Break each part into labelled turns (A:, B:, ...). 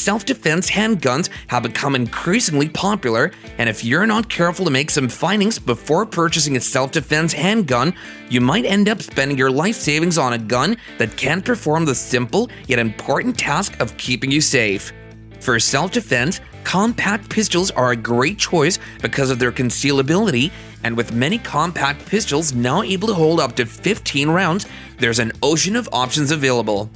A: Self-defense handguns have become increasingly popular, and if you're not careful to make some findings before purchasing a self-defense handgun, you might end up spending your life savings on a gun that can't perform the simple yet important task of keeping you safe. For self-defense, compact pistols are a great choice because of their concealability, and with many compact pistols now able to hold up to 15 rounds, there's an ocean of options available.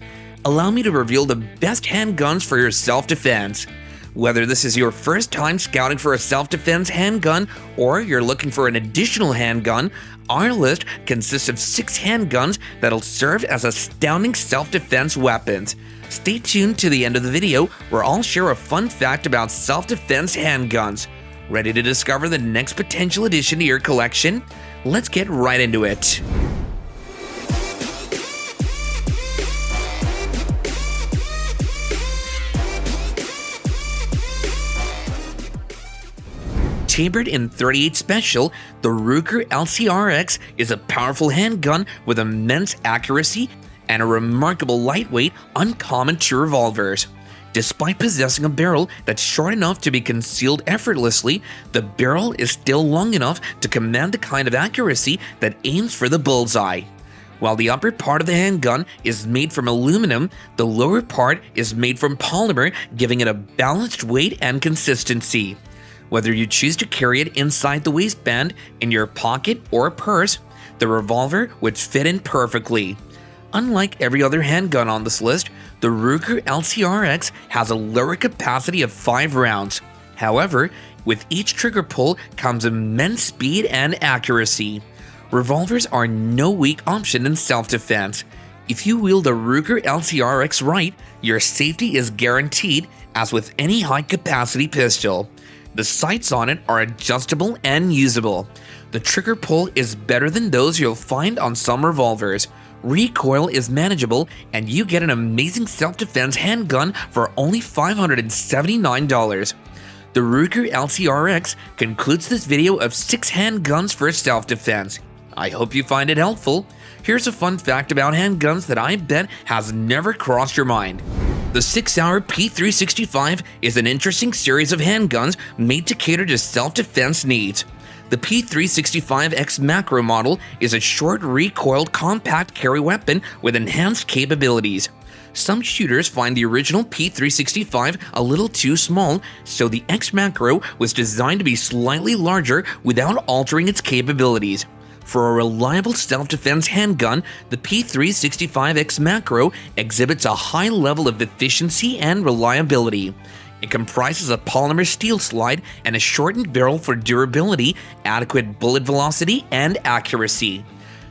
A: Allow me to reveal the best handguns for your self-defense. Whether this is your first time scouting for a self-defense handgun or you're looking for an additional handgun, our list consists of 6 handguns that'll serve as astounding self-defense weapons. Stay tuned to the end of the video where I'll share a fun fact about self-defense handguns. Ready to discover the next potential addition to your collection? Let's get right into it. Chambered in .38 Special, the Ruger LCRX is a powerful handgun with immense accuracy and a remarkable lightweight uncommon to revolvers. Despite possessing a barrel that's short enough to be concealed effortlessly, the barrel is still long enough to command the kind of accuracy that aims for the bullseye. While the upper part of the handgun is made from aluminum, the lower part is made from polymer, giving it a balanced weight and consistency. Whether you choose to carry it inside the waistband, in your pocket, or purse, the revolver would fit in perfectly. Unlike every other handgun on this list, the Ruger LCRX has a lower capacity of 5 rounds. However, with each trigger pull comes immense speed and accuracy. Revolvers are no weak option in self-defense. If you wield the Ruger LCRX right, your safety is guaranteed, as with any high-capacity pistol. The sights on it are adjustable and usable. The trigger pull is better than those you'll find on some revolvers. Recoil is manageable, and you get an amazing self-defense handgun for only $579. The Ruger LCRX concludes this video of 6 handguns for self-defense. I hope you find it helpful. Here's a fun fact about handguns that I bet has never crossed your mind. The 6-hour P365 is an interesting series of handguns made to cater to self-defense needs. The P365X Macro model is a short recoiled compact carry weapon with enhanced capabilities. Some shooters find the original P365 a little too small, so the X Macro was designed to be slightly larger without altering its capabilities. For a reliable self-defense handgun, the P365X Macro exhibits a high level of efficiency and reliability. It comprises a polymer steel slide and a shortened barrel for durability, adequate bullet velocity, and accuracy.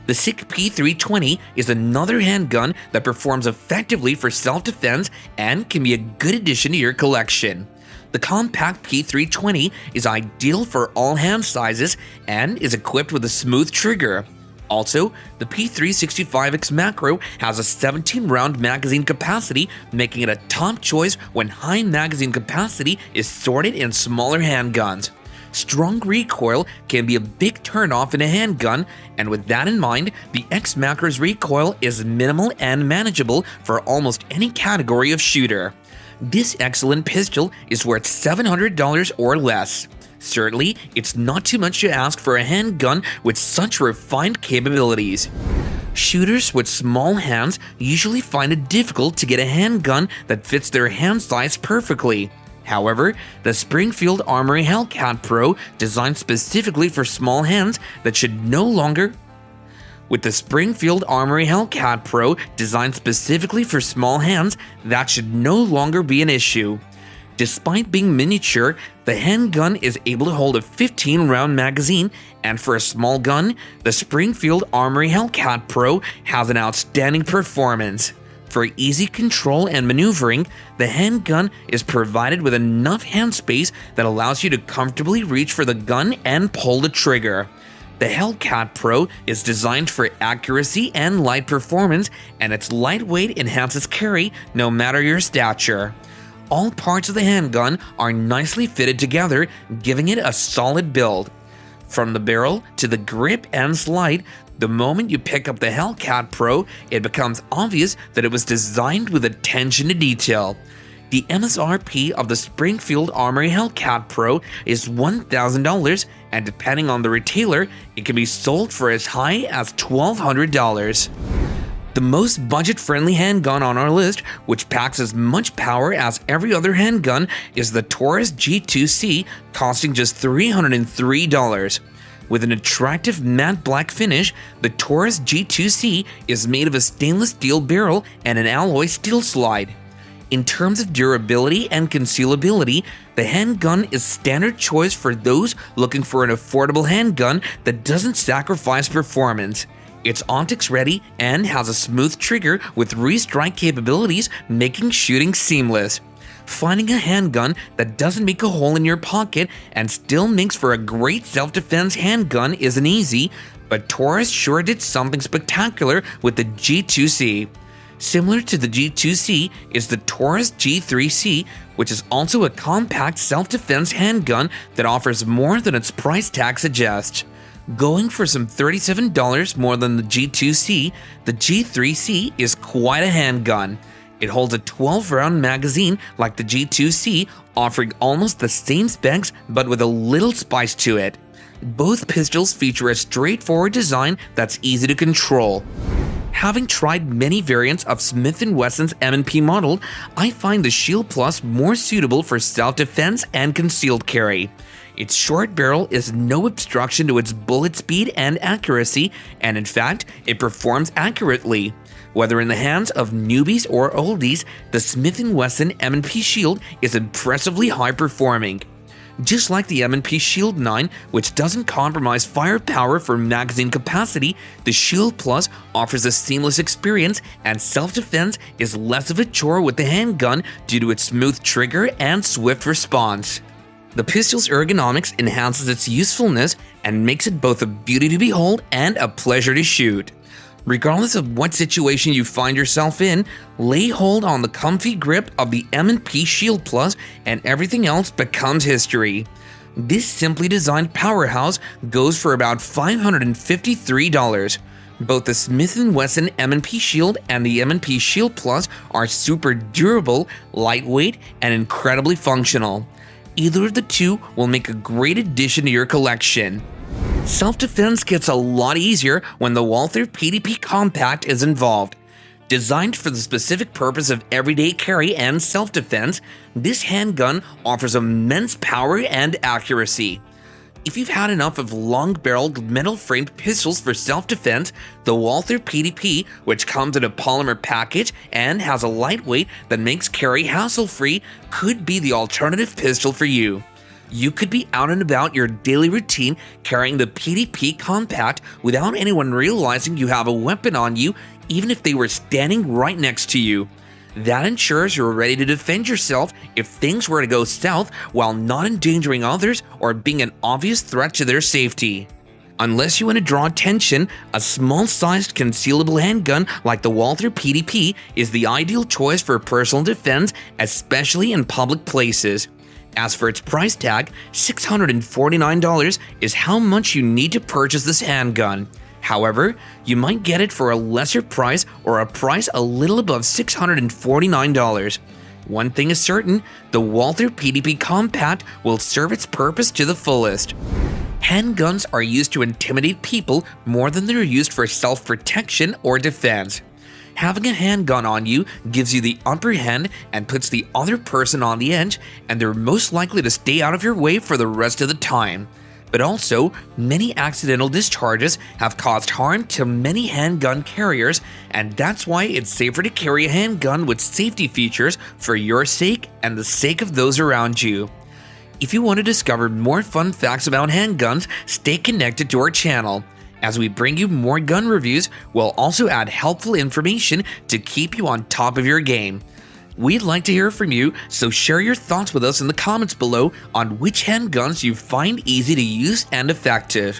A: The SICK P320 is another handgun that performs effectively for self-defense and can be a good addition to your collection. The compact P320 is ideal for all hand sizes and is equipped with a smooth trigger. Also, the P365X Macro has a 17-round magazine capacity, making it a top choice when high magazine capacity is sorted in smaller handguns. Strong recoil can be a big turnoff in a handgun, and with that in mind, the X Macro's recoil is minimal and manageable for almost any category of shooter. This excellent pistol is worth $700 or less. Certainly, it's not too much to ask for a handgun with such refined capabilities. Shooters with small hands usually find it difficult to get a handgun that fits their hand size perfectly. However, the Springfield Armory Hellcat Pro, designed specifically for small hands, With the Springfield Armory Hellcat Pro, designed specifically for small hands, that should no longer be an issue. Despite being miniature, the handgun is able to hold a 15-round magazine, and for a small gun, the Springfield Armory Hellcat Pro has an outstanding performance. For easy control and maneuvering, the handgun is provided with enough hand space that allows you to comfortably reach for the gun and pull the trigger. The Hellcat Pro is designed for accuracy and light performance, and its lightweight enhances carry no matter your stature. All parts of the handgun are nicely fitted together, giving it a solid build. From the barrel to the grip and slide, the moment you pick up the Hellcat Pro, it becomes obvious that it was designed with attention to detail. The MSRP of the Springfield Armory Hellcat Pro is $1,000, and depending on the retailer, it can be sold for as high as $1,200. The most budget-friendly handgun on our list, which packs as much power as every other handgun, is the Taurus G2C, costing just $303. With an attractive matte black finish, the Taurus G2C is made of a stainless steel barrel and an alloy steel slide. In terms of durability and concealability, the handgun is standard choice for those looking for an affordable handgun that doesn't sacrifice performance. It's optics ready and has a smooth trigger with restrike capabilities, making shooting seamless. Finding a handgun that doesn't make a hole in your pocket and still makes for a great self-defense handgun isn't easy, but Taurus sure did something spectacular with the G2C. Similar to the G2C is the Taurus G3C, which is also a compact self-defense handgun that offers more than its price tag suggests. Going for some $37 more than the G2C, the G3C is quite a handgun. It holds a 12-round magazine like the G2C, offering almost the same specs but with a little spice to it. Both pistols feature a straightforward design that's easy to control. Having tried many variants of Smith & Wesson's M&P model, I find the Shield Plus more suitable for self-defense and concealed carry. Its short barrel is no obstruction to its bullet speed and accuracy, and in fact, it performs accurately. Whether in the hands of newbies or oldies, the Smith & Wesson M&P Shield is impressively high-performing. Just like the M&P Shield 9, which doesn't compromise firepower for magazine capacity, the Shield Plus offers a seamless experience, and self-defense is less of a chore with the handgun due to its smooth trigger and swift response. The pistol's ergonomics enhances its usefulness and makes it both a beauty to behold and a pleasure to shoot. Regardless of what situation you find yourself in, lay hold on the comfy grip of the M&P Shield Plus and everything else becomes history. This simply designed powerhouse goes for about $553. Both the Smith & Wesson M&P Shield and the M&P Shield Plus are super durable, lightweight, and incredibly functional. Either of the two will make a great addition to your collection. Self-defense gets a lot easier when the Walther PDP Compact is involved. Designed for the specific purpose of everyday carry and self-defense, this handgun offers immense power and accuracy. If you've had enough of long-barreled metal-framed pistols for self-defense, the Walther PDP, which comes in a polymer package and has a lightweight that makes carry hassle-free, could be the alternative pistol for you. You could be out and about your daily routine carrying the PDP Compact without anyone realizing you have a weapon on you, even if they were standing right next to you. That ensures you're ready to defend yourself if things were to go south while not endangering others or being an obvious threat to their safety. Unless you want to draw attention, a small-sized concealable handgun like the Walther PDP is the ideal choice for personal defense, especially in public places. As for its price tag, $649 is how much you need to purchase this handgun. However, you might get it for a lesser price or a price a little above $649. One thing is certain, the Walther PDP Compact will serve its purpose to the fullest. Handguns are used to intimidate people more than they're used for self-protection or defense. Having a handgun on you gives you the upper hand and puts the other person on the edge, and they're most likely to stay out of your way for the rest of the time. But also, many accidental discharges have caused harm to many handgun carriers, and that's why it's safer to carry a handgun with safety features for your sake and the sake of those around you. If you want to discover more fun facts about handguns, stay connected to our channel. As we bring you more gun reviews, we'll also add helpful information to keep you on top of your game. We'd like to hear from you, so share your thoughts with us in the comments below on which handguns you find easy to use and effective.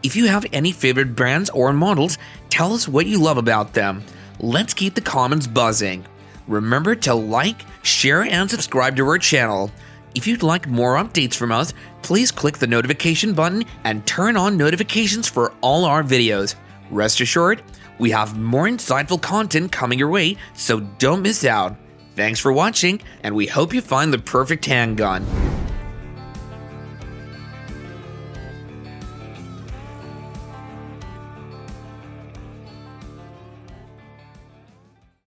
A: If you have any favorite brands or models, tell us what you love about them. Let's keep the comments buzzing. Remember to like, share, and subscribe to our channel. If you'd like more updates from us, please click the notification button and turn on notifications for all our videos. Rest assured, we have more insightful content coming your way, so don't miss out. Thanks for watching, and we hope you find the perfect handgun.